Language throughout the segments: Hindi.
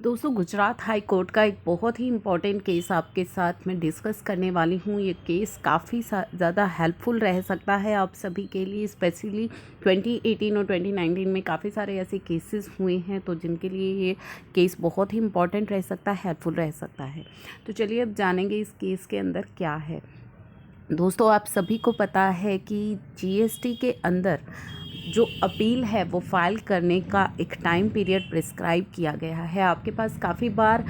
दोस्तों, गुजरात हाई कोर्ट का एक बहुत ही इम्पॉर्टेंट केस आपके साथ मैं डिस्कस करने वाली हूँ। ये केस काफ़ी ज़्यादा हेल्पफुल रह सकता है आप सभी के लिए। स्पेशली 2018 और 2019 में काफ़ी सारे ऐसे केसेस हुए हैं, तो जिनके लिए ये केस बहुत ही इम्पॉर्टेंट रह सकता है, हेल्पफुल रह सकता है। तो चलिए अब जानेंगे इस केस के अंदर क्या है। दोस्तों, आप सभी को पता है कि जीएसटी के अंदर जो अपील है वो फाइल करने का एक टाइम पीरियड प्रिस्क्राइब किया गया है। आपके पास काफ़ी बार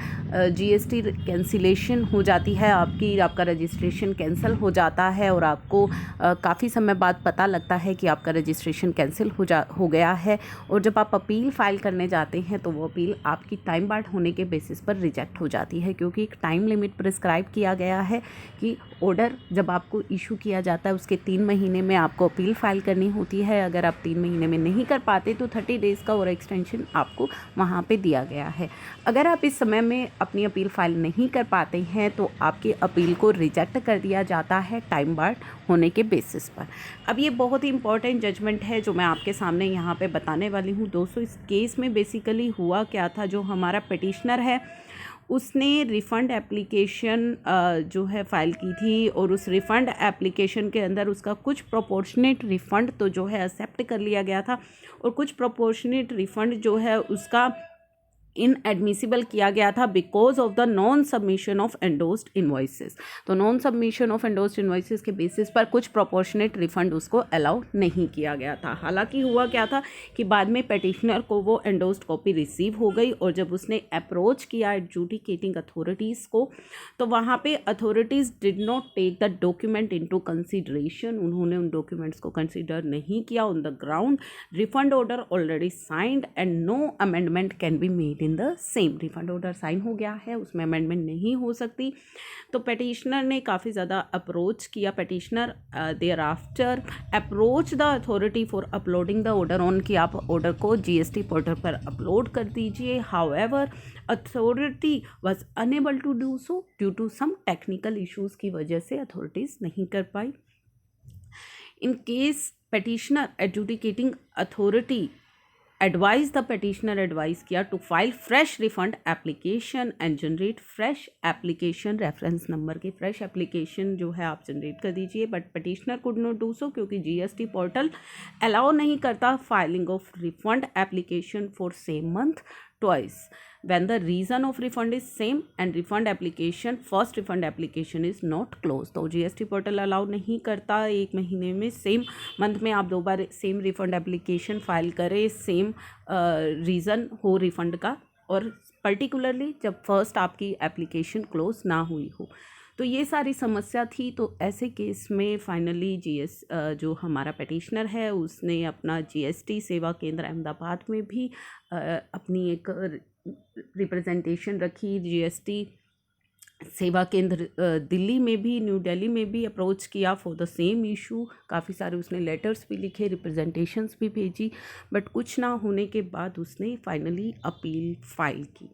जीएसटी कैंसिलेशन हो जाती है, आपका रजिस्ट्रेशन कैंसिल हो जाता है और आपको काफ़ी समय बाद पता लगता है कि आपका रजिस्ट्रेशन कैंसिल हो गया है। और जब आप अपील फाइल करने जाते हैं तो वो अपील आपकी टाइम बार्ड होने के बेसिस पर रिजेक्ट हो जाती है, क्योंकि एक टाइम लिमिट प्रिस्क्राइब किया गया है कि ऑर्डर जब आपको इशू किया जाता है उसके 3 महीने में आपको अपील फाइल करनी होती है। अगर आप 3 महीने में नहीं कर पाते तो 30 डेज़ का और एक्सटेंशन आपको वहाँ पे दिया गया है। अगर आप इस समय में अपनी अपील फाइल नहीं कर पाते हैं तो आपकी अपील को रिजेक्ट कर दिया जाता है टाइम बार्ड होने के बेसिस पर। अब ये बहुत ही इंपॉर्टेंट जजमेंट है जो मैं आपके सामने यहाँ पे बताने वाली हूँ। दोस्तों, इस केस में बेसिकली हुआ क्या था, जो हमारा पिटिशनर है उसने रिफ़ंड एप्लीकेशन जो है फ़ाइल की थी, और उस रिफ़ंड एप्लीकेशन के अंदर उसका कुछ प्रोपोर्शनेट रिफ़ंड तो जो है एक्सेप्ट कर लिया गया था, और कुछ प्रोपोर्शनेट रिफ़ंड जो है उसका इनएडमिसिबल किया गया था because of the non submission of endorsed invoices. तो non submission of endorsed invoices के बेसिस पर कुछ प्रोपोर्शनेट रिफंड उसको अलाउ नहीं किया गया था। हालांकि हुआ क्या था कि बाद में पिटिशनर को वो एंडोस्ड कॉपी रिसीव हो गई, और जब उसने अप्रोच किया एडजुडिकेटिंग अथॉरिटीज़ को, तो वहाँ पे authorities did not take the document into consideration. उन्होंने उन डॉक्यूमेंट्स को कंसिडर नहीं किया on the ground refund order already signed and no amendment can be made in the same. Refund order sign हो गया है, उसमें अमेंडमेंट नहीं हो सकती। तो पिटिशनर ने काफ़ी ज़्यादा अप्रोच किया। Petitioner thereafter approach the authority for uploading the order on, कि आप ऑर्डर को जीएसटी पोर्टल पर अपलोड कर दीजिए। However authority was unable to do so due to some technical issues की वजह से अथॉरिटीज़ नहीं कर पाई। In case petitioner adjudicating authority advise the petitioner advise किया to file fresh refund application and generate fresh application reference number के फ्रेश एप्लीकेशन जो है आप जनरेट कर दीजिए। But petitioner could not do so, क्योंकि जीएसटी पोर्टल अलाउ नहीं करता filing of refund application for same month twice when the reason of refund is same and refund application first refund application is not closed। तो जीएसटी पोर्टल अलाउ नहीं करता एक महीने में, सेम मंथ में आप 2 बार सेम रिफंड एप्लीकेशन फाइल करें, सेम रीज़न हो रिफंड का, और पर्टिकुलरली जब फर्स्ट आपकी एप्लीकेशन क्लोज ना हुई हो। तो ये सारी समस्या थी। तो ऐसे केस में फाइनली जो हमारा पिटिशनर है उसने अपना जीएसटी सेवा केंद्र अहमदाबाद में भी अपनी एक रिप्रेजेंटेशन रखी। जीएसटी सेवा केंद्र दिल्ली में भी, न्यू दिल्ली में भी अप्रोच किया फॉर द सेम इशू। काफ़ी सारे उसने लेटर्स भी लिखे, रिप्रेजेंटेशंस भी भेजी, बट कुछ ना होने के बाद उसने फाइनली अपील फाइल की।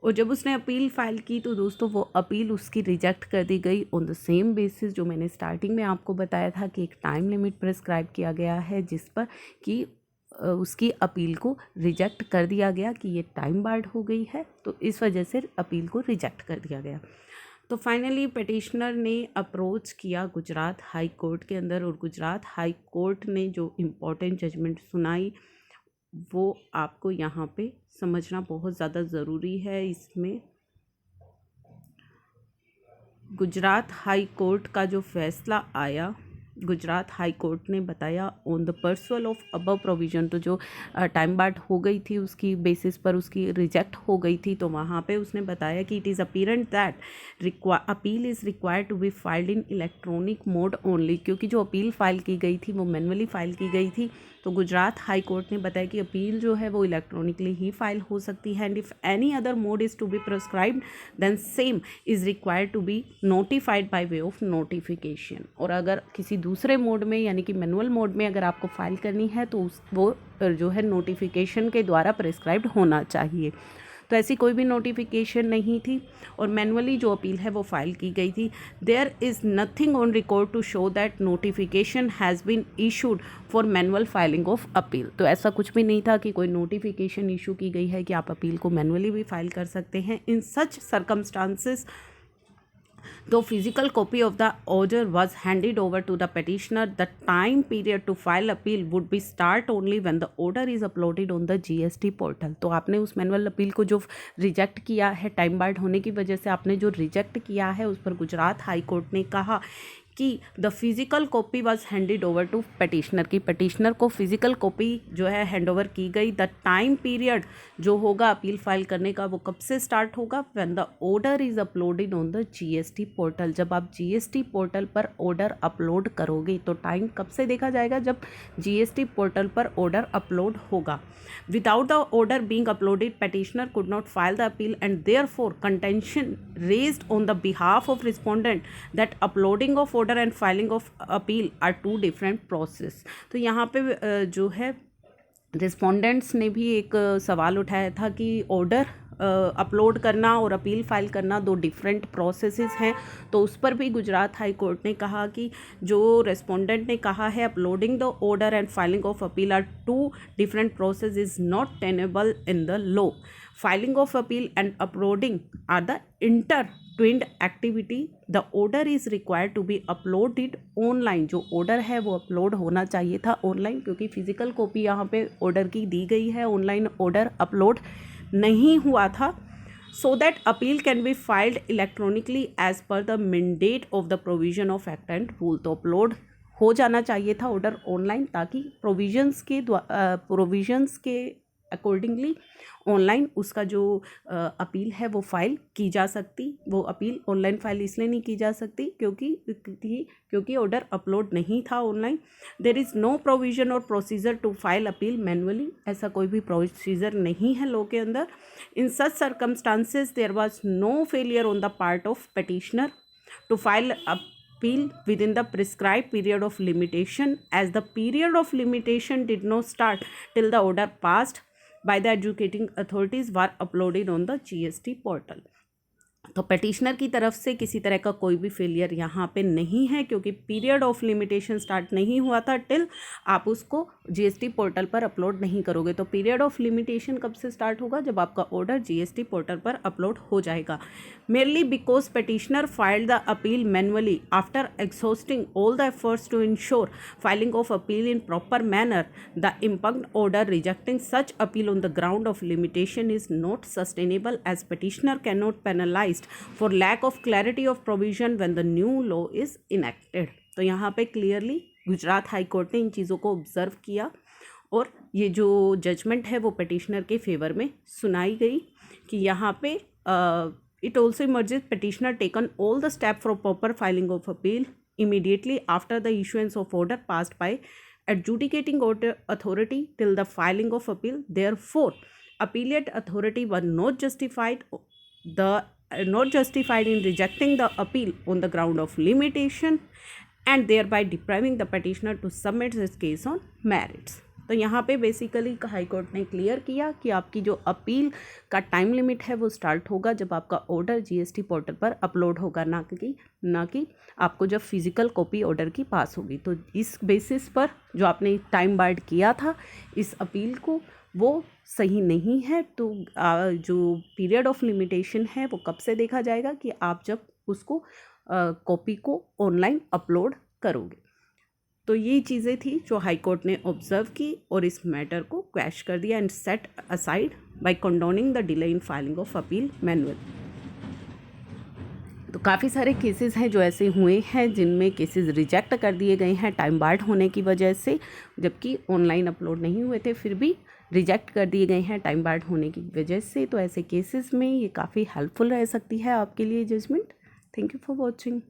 और जब उसने अपील फाइल की तो दोस्तों वो अपील उसकी रिजेक्ट कर दी गई ऑन द सेम बेसिस जो मैंने स्टार्टिंग में आपको बताया था कि एक टाइम लिमिट प्रिस्क्राइब किया गया है, जिस पर कि उसकी अपील को रिजेक्ट कर दिया गया कि ये टाइम बार्ड हो गई है, तो इस वजह से अपील को रिजेक्ट कर दिया गया। तो फाइनली पिटिशनर ने अप्रोच किया गुजरात हाई कोर्ट के अंदर, और गुजरात हाई कोर्ट ने जो इम्पोर्टेंट जजमेंट सुनाई वो आपको यहाँ पे समझना बहुत ज़्यादा ज़रूरी है। इसमें गुजरात हाई कोर्ट का जो फैसला आया, गुजरात हाई कोर्ट ने बताया on the perusal of above provision, तो जो टाइम बार्ड हो गई थी उसकी बेसिस पर उसकी रिजेक्ट हो गई थी, तो वहाँ पे उसने बताया कि it is apparent that appeal is required to be filed in electronic mode only, क्योंकि जो अपील फाइल की गई थी वो मैनुअली फाइल की गई थी। तो गुजरात हाई कोर्ट ने बताया कि अपील जो है वो इलेक्ट्रॉनिकली ही फाइल हो सकती है, and if any other mode is to be prescribed then same is required to be notified by way of notification. और अगर किसी दूसरे मोड में यानी कि मैनुअल मोड में अगर आपको फाइल करनी है तो वो जो है नोटिफिकेशन के द्वारा प्रिस्क्राइब्ड होना चाहिए। तो ऐसी कोई भी नोटिफिकेशन नहीं थी और मैनुअली जो अपील है वो फाइल की गई थी। There is nothing on record to show that notification has been issued for manual filing of appeal. तो ऐसा कुछ भी नहीं था कि कोई नोटिफिकेशन इशू की गई है कि आप अपील को मैनुअली भी फाइल कर सकते हैं। इन such circumstances though physical copy of the order was handed over to the petitioner, the time period to file appeal would be start only when the order is uploaded on the GST portal। तो आपने उस मैनुअल अपील को जो रिजेक्ट किया है, टाइम बार्ड होने की वजह से आपने जो रिजेक्ट किया है, उस पर गुजरात हाई कोर्ट ने कहा कि the physical copy was handed over to petitioner की पटिशनर को फिज़िकल कॉपी जो है हैंड ओवर की गई। द टाइम पीरियड जो होगा अपील फाइल करने का वो कब से स्टार्ट होगा? When the order is uploaded on the GST portal. जब आप जीएसटी पोर्टल पर ऑर्डर अपलोड करोगे तो टाइम कब से देखा जाएगा? जब जीएसटी पोर्टल पर ऑर्डर अपलोड होगा। Without the order being uploaded petitioner could not file the appeal and therefore contention raised on the behalf of respondent that uploading of order and filing of appeal are two different process। तो यहाँ पे जो है रिस्पोंडेंट्स ने भी एक सवाल उठाया था कि ऑर्डर अपलोड करना और अपील फाइल करना दो डिफरेंट प्रोसेसेस हैं। तो उस पर भी गुजरात हाई कोर्ट ने कहा कि जो रेस्पोंडेंट ने कहा है uploading the order and filing of appeal are two different process is not tenable in the law. Filing of appeal and uploading are the intertwined activity. The order is required to be uploaded online. जो ऑर्डर है वो अपलोड होना चाहिए था ऑनलाइन, क्योंकि फिजिकल कॉपी यहाँ पे ऑर्डर की दी गई है, ऑनलाइन ऑर्डर अपलोड नहीं हुआ था। So that appeal can be filed electronically as per the mandate of the provision of act and rule. तो अपलोड हो जाना चाहिए था ऑर्डर ऑनलाइन, ताकि प्रोविजंस के अकॉर्डिंगली ऑनलाइन उसका जो अपील है वो फाइल की जा सकती। वो अपील ऑनलाइन फाइल इसलिए नहीं की जा सकती क्योंकि ऑर्डर अपलोड नहीं था online. There is no provision और procedure to file appeal manually. ऐसा कोई भी प्रोसीजर नहीं है लॉ के अंदर। In such circumstances there was no failure on the part of petitioner to file appeal within the prescribed period of limitation, as the period of limitation did not start till the order passed by the adjudicating authorities were uploaded on the GST portal। तो petitioner की तरफ से किसी तरह का कोई भी फेलियर यहाँ पे नहीं है, क्योंकि पीरियड ऑफ लिमिटेशन स्टार्ट नहीं हुआ था टिल आप उसको जीएसटी पोर्टल पर अपलोड नहीं करोगे। तो पीरियड ऑफ लिमिटेशन कब से स्टार्ट होगा? जब आपका ऑर्डर जीएसटी पोर्टल पर अपलोड हो जाएगा। Merely because petitioner filed the appeal manually after exhausting all the efforts to ensure filing of appeal in proper manner, the impugned order rejecting such appeal on the ground of limitation is not sustainable, as petitioner can not penalise for lack of clarity of provision when the new law is enacted। तो यहाँ पे क्लियरली गुजरात हाई कोर्ट ने इन चीज़ों को ऑब्जर्व किया और ये जो जजमेंट है वो petitioner के फेवर में सुनाई गई कि यहाँ पे it also emerges petitioner taken all the step for proper filing of appeal immediately after the issuance of order passed by adjudicating order authority till the filing of appeal। Therefore appellate authority was not justified in rejecting the appeal on the ground of limitation and thereby depriving the petitioner to submit his case on merits। तो यहाँ पे बेसिकली हाई कोर्ट ने क्लियर किया कि आपकी जो अपील का टाइम लिमिट है वो स्टार्ट होगा जब आपका ऑर्डर जीएसटी पोर्टल पर अपलोड होगा, ना कि आपको जब फिजिकल कॉपी ऑर्डर की पास होगी। तो इस बेसिस पर जो आपने टाइम बार्ड किया था इस अपील को वो सही नहीं है। तो जो पीरियड ऑफ लिमिटेशन है वो कब से देखा जाएगा? कि आप जब उसको कॉपी को ऑनलाइन अपलोड करोगे। तो ये चीज़ें थी जो हाई कोर्ट ने ऑब्जर्व की और इस मैटर को क्वैश कर दिया and set aside by condoning the delay in filing of appeal manual. तो काफ़ी सारे केसेस हैं जो ऐसे हुए हैं जिनमें केसेस रिजेक्ट कर दिए गए हैं टाइम बार्ड होने की वजह से, जबकि ऑनलाइन अपलोड नहीं हुए थे फिर भी रिजेक्ट कर दिए गए हैं टाइम बार्ड होने की वजह से। तो ऐसे केसेस में ये काफ़ी हेल्पफुल रह सकती है आपके लिए judgment. Thank you for watching.